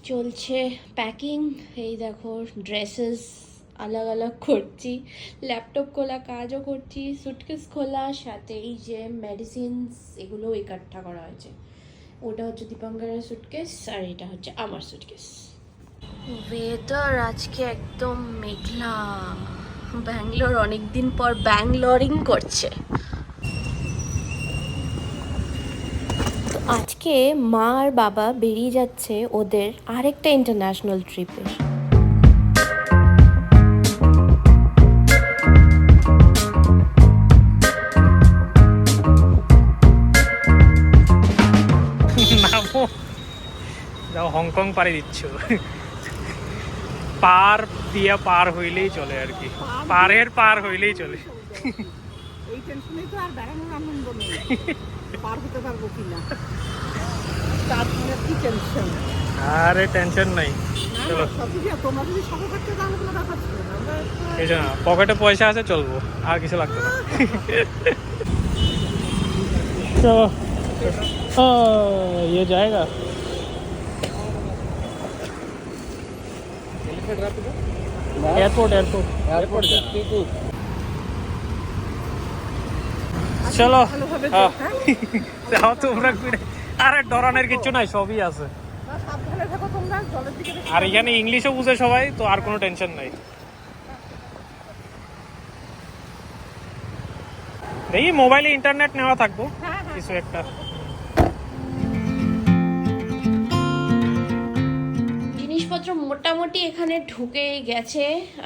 চলছে প্যাকিং। এই দেখো ড্রেসেস আলাগ আলাগ করছি, ল্যাপটপ খোলা কাজও করছি, সুটকেস খোলা, সাথে এই যে মেডিসিনস এগুলো ইকট্ঠা করা হয়েছে। ওটা হচ্ছে দীপঙ্করের সুটকেস আর এটা হচ্ছে আমার সুটকেস। ওয়েদার আজকে একদম মেঘলা। ব্যাঙ্গালোর অনেকদিন পর ব্যাঙ্গালোরিং করছে। আজকে মা আর বাবা বেরিয়ে যাচ্ছে ওদের আরেকটা ইন্টারন্যাশনাল ট্রিপে। নামো, যাও হংকং পাড়ি দিচ্ছ। পার দিয়া পার হইলেই চলে আর কি, পার হইলেই চলে। এই টেনশনে তো আর বেড়ানোর আনন্দ নেই, পার হতে পারবো কিনা তার কি টেনশন। আরে টেনশন নাই, চলো। তোমরা যদি সফর করতে তাহলে কোনো ব্যাপার ছিল না, এই যে পকেটে পয়সা আছে চলবো, আর কিছু লাগতো না। চলো ये जाएगा एयरपोर्ट চলো যাও তোমরা ঘুরে। আরে ডরানোর কিছু নাই, সবই আছে। সাবধানে থাকো তোমরা, জলের দিকে আর এখানে ইংলিশও বুঝে সবাই, তো আর কোনো টেনশন নাই। দেখি মোবাইলে ইন্টারনেট নেওয়া থাকবো কিছু একটা। জিনিসপত্র মোটামুটি এখানে ঢুকে গেছে,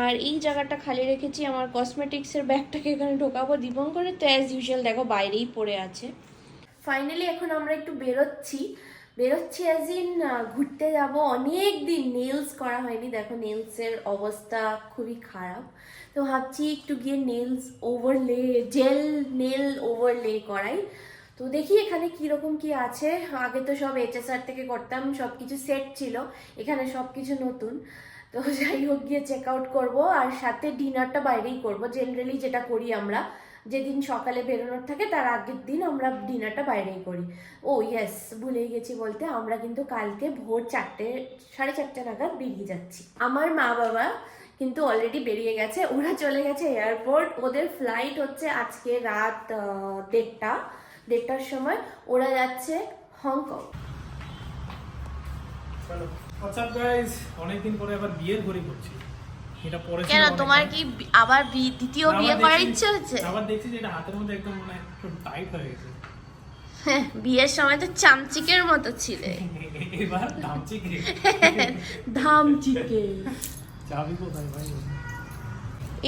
আর এই জায়গাটা খালি রেখেছি আমার কসমেটিক্সের ব্যাগটাকে এখানে ঢোকাবো দীপঙ্করের, তো অ্যাজ ইউজুয়াল দেখো বাইরেই পড়ে আছে। ফাইনালি এখন আমরা একটু বেরোচ্ছি অ্যাজ ইন ঘুরতে যাব। অনেক দিন নেলস করা হয়নি, দেখো নেলসের অবস্থা খুবই খারাপ, তো ভাবছি একটু গিয়ে nails overlay, gel nail overlay করাই। তো দেখি এখানে কীরকম কি আছে। আগে তো সব HSR থেকে করতাম, সব কিছু সেট ছিল, এখানে সব কিছু নতুন। তো যাই হোক গিয়ে চেক আউট করবো, আর সাথে ডিনারটা বাইরেই করব। জেনারেলি যেটা করি আমরা, যেদিন সকালে বেরোনোর থাকে তার আগের দিন আমরা ডিনারটা বাইরেই করি। ও ইয়েস, ভুলেই গেছি বলতে, আমরা কিন্তু কালকে ভোর 4:30 নাগাদ বেরিয়ে যাচ্ছি। আমার মা বাবা কিন্তু অলরেডি বেরিয়ে গেছে, ওরা চলে গেছে এয়ারপোর্ট। ওদের ফ্লাইট হচ্ছে আজকে রাত 1:30টার সময়, ওরা যাচ্ছে হংকং। হোয়াটসঅ্যাপ গাইস, অনেকদিন পরে আবার বিয়ের ঘড়ি করছি। এটা পরে কেন তোমার কি আবার দ্বিতীয় বিয়ে করার ইচ্ছে হচ্ছে? আবার দেখছি যে এটা হাতের মধ্যে একদম মানে একটু টাইট হয়ে গেছে। বিয়ের সময় তো চামচিকের মতো ছিলে, এবার ধামচিকে ধামচিকে। চাবি কোথায় ভাই?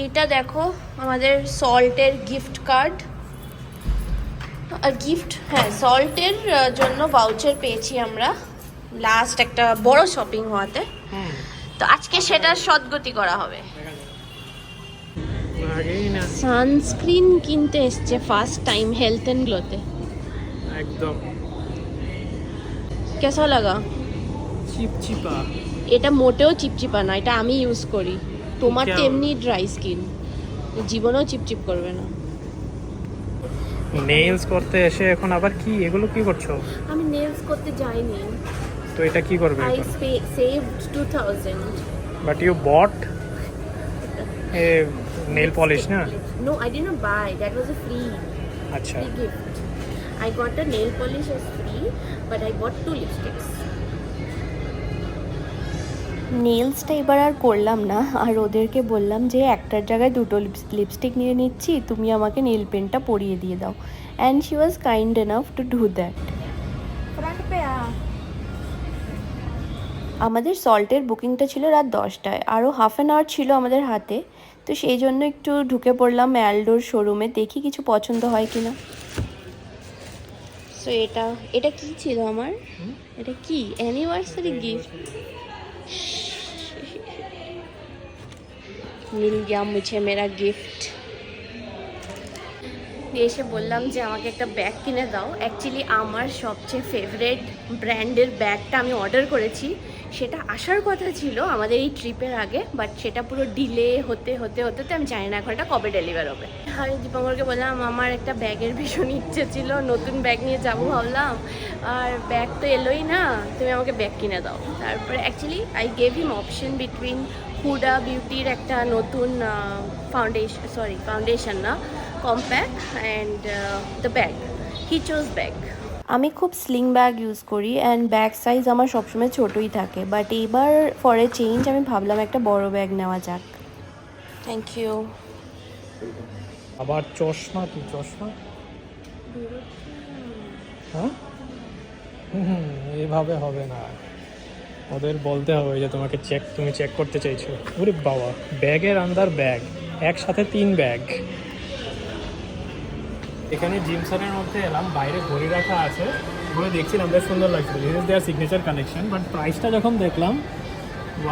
এটা দেখো আমাদের সল্টের গিফট কার্ড, আর গিফট, হ্যাঁ সল্টের জন্য ভাউচার পেয়েছি আমরা লাস্ট একটা বড় শপিং হওয়াতে, তো আজকে সেটা সদ্গতি করা হবে। সানস্ক্রিন কিনতে এসছে ফার্স্ট টাইম হেলথ এন্ড গ্লোতে। একদম কেসা লাগা? চিপচিপা। এটা মোটেও চিপচিপা না, এটা আমি ইউজ করি। তোমার তো এমনি ড্রাই স্কিন, জীবনেও চিপচিপ করবে না। নেইলস করতে এসে এখন আবার কি এগুলো কি করছো? আমি নেলস করতে যাইনি, তো এটা কি করবে? I saved 2000. But you bought a nail polish না? No, I didn't buy. That was a free আচ্ছা, gift. I got a nail polish as free, but I bought 2 lipsticks. নেলসটা এবার আর করলাম না, আর ওদেরকে বললাম যে একটার জায়গায় 2টো লিপস্টিক নিয়ে নিচ্ছি, তুমি আমাকে নেল পেন্টটা পরিয়ে দিয়ে দাও। And she was kind enough to do that. আমাদের সল্টের বুকিংটা ছিল রাত 10টায়, আরও হাফ অ্যান আওয়ার ছিল আমাদের হাতে, তো সেই জন্য একটু ঢুকে পড়লাম অ্যালডোর শোরুমে, দেখি কিছু পছন্দ হয় কিনা। সো এটা কি ছিল আমার, এটা কি অ্যানিভার্সারি গিফট? मिल गया मुझे मेरा गिफ्ट। দিয়ে এসে বললাম যে আমাকে একটা ব্যাগ কিনে দাও। অ্যাকচুয়ালি আমার সবচেয়ে ফেভারেট ব্র্যান্ডের ব্যাগটা আমি অর্ডার করেছি, সেটা আসার কথা ছিল আমাদের এই ট্রিপের আগে, বাট সেটা পুরো ডিলে হতে হতে হতে হতে আমি জানি না এখন এটা কবে ডেলিভার হবে। আমি দীপঙ্করকে বললাম আমার একটা ব্যাগের ভীষণ ইচ্ছে ছিল, নতুন ব্যাগ নিয়ে যাবো ভাবলাম, আর ব্যাগ তো এলোই না, তুমি আমাকে ব্যাগ কিনে দাও। তারপরে actually I gave him option between হুডা বিউটির একটা নতুন ফাউন্ডেশন না, compact and the bag. He chose bag. আমি খুব স্লিং ব্যাগ ইউজ করি অ্যান্ড ব্যাগ সাইজ আমার সবসময় ছোটোই থাকে, বাট এবার ফর এ চেঞ্জ আমি ভাবলাম একটা বড় ব্যাগ নেওয়া যাক। Thank you. আবার চশমা, কি চশমা? হ্যাঁ, এইভাবে হবে না, ওদের বলতে হবে যে তুমি চেক করতে চাইছো। ওরে বাবা, ব্যাগের আন্দার ব্যাগ, একসাথে 3 ব্যাগ। এখানে জিমসনের মধ্যে এলাম, বাইরে ঘড়ি রাখা আছে, ঘুরে দেখছিলাম, বেশ সুন্দর লাগছিল, this is their signature collection, but প্রাইসটা যখন দেখলাম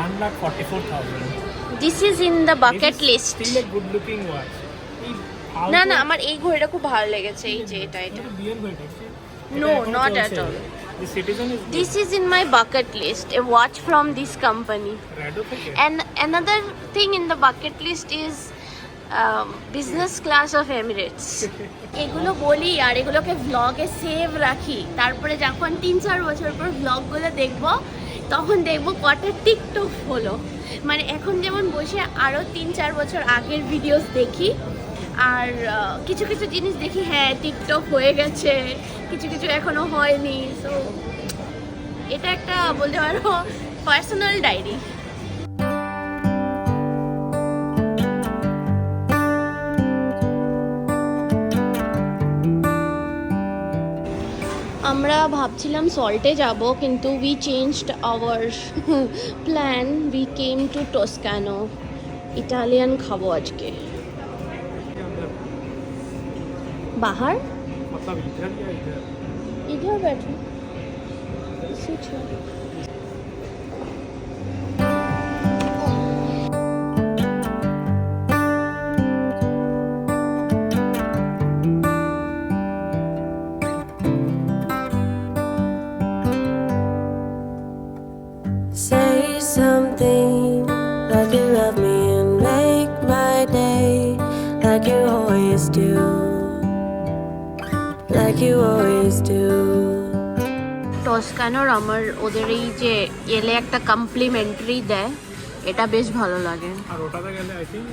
1,44,000। This is in the bucket list. Still a good looking watch. না না, আমার এই ঘড়িটা খুব ভালো লেগেছে, এই যে এটা। বিয়ের ঘড়িটা? No, not at all. The Citizen is This is in my bucket list, a watch from this company. Rado থেকে? And another thing in the bucket list is business class of Emirates. এগুলো বলি আর এগুলোকে ভ্লগে save রাখি, তারপরে যখন 3-4 বছর পর ভ্লগগুলো দেখব তখন দেখব কটা টিকটক হলো। মানে এখন যেমন বসে আরও 3-4 বছর আগের ভিডিওস দেখি, আর কিছু কিছু জিনিস দেখি হ্যাঁ টিকটক হয়ে গেছে, কিছু কিছু এখনো হয়নি। সো এটা একটা বলতে পারো পার্সোনাল ডায়েরি। আমরা ভাবছিলাম সল্টে যাব, কিন্তু we changed our plan, we came to Toscano. Italian খাবো আজকে। बाहर मतलब इधर या इधर? इधर बैठो, इसी छोड़। Say something like you love me and make my day, like you always do, like you always do. টস্কানোর আমার ওদের এই যে এলে একটা কমপ্লিমেন্টারি দেয়, এটা বেশ ভালো লাগে। আর ওটাতে গেলে আই থিঙ্ক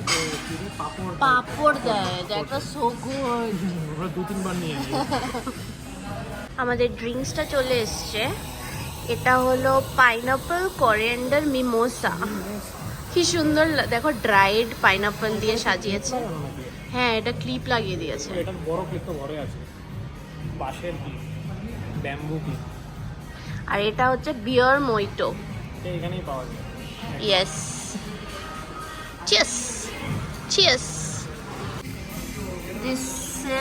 পাপড় পাপড় দেয়, দ্যাট ওয়াজ সো গুড। আমরা 2-3 বার নিয়ে আসি। আমাদের ড্রিঙ্কসটা চলে এসছে, এটা হলো পাইনাপল কোরিয়ান্ডার মিমোসা। কি সুন্দর দেখো, ড্রাইড পাইনাপল দিয়ে সাজিয়েছে। হ্যাঁ, এটা ক্লিপ লাগিয়ে দিয়েছে। এটা বড় ক্লিপ তো ভরে আছে, বাঁশের ক্লিপ, ব্যাম্বু ক্লিপ। আর এটা হচ্ছে বিয়ার মইটো। এটা এখানেই পাওয়া যায়। Yes, cheers cheers. This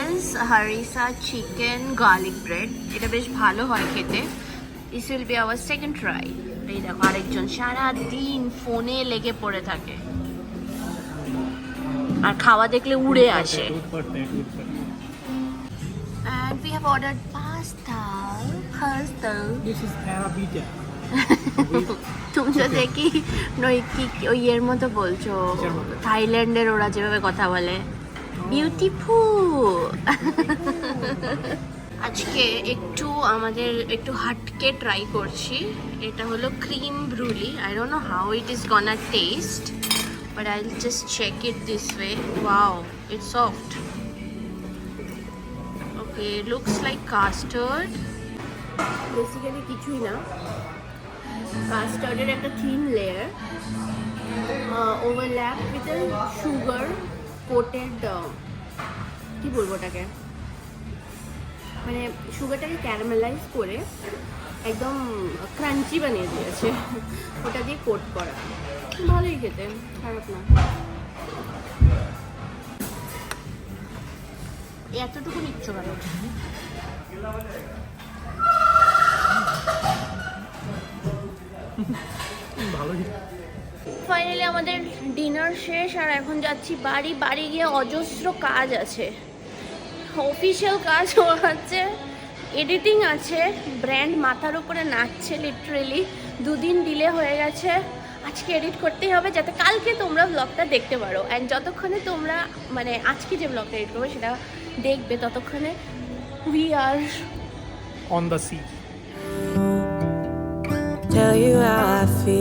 is harissa chicken garlic bread, এটা বেশ ভালো হয় খেতে। This will be our second try. এই দেখো আরেকজন সারা দিন ফোনে লেগে পড়ে থাকে, আর খাওয়া দেখলে উড়ে আসে। And we have ordered pasta. This is Arabita. তুমি তো দেখি ওই এর মতো বলছো, থাইল্যান্ডের ওরা যেভাবে কথা বলে, বিউটিফুল। আজকে আমাদের একটু হাটকে ট্রাই করছি। এটা হলো creme brulee. I don't know how it is gonna taste, but I will just check it this way. Wow, it's soft. Okay, looks like custard. Basically কিছুই না, কাস্টার্ডের একটা thin layer overlap with sugar coated, কি বলবো ওটাকে, মানে সুগারটাকে caramelise করে একদম ক্রাঞ্চি বানিয়ে দিয়েছে, ওটা দিয়ে কোট করা। ভালোই খেতে, খারাপ না। এতটুকু নিচ্ছ কেন? ফাইনালি আমাদের ডিনার শেষ, আর এখন যাচ্ছি বাড়ি। বাড়ি গিয়ে অজস্র কাজ আছে। অফিসিয়াল কাজ হচ্ছে, এডিটিং আছে, ব্র্যান্ড মাথার উপরে নাচছে লিটারেলি। 2 দিন ডিলে হয়ে গেছে, আজকে এডিট করতেই হবে যাতে কালকে তোমরা ব্লগটা দেখতে পারো। অ্যান্ড যতক্ষণে তোমরা মানে আজকে যে ব্লগটা এডিট করবে সেটা দেখবে, ততক্ষণে we are on the sea. Tell you how I feel.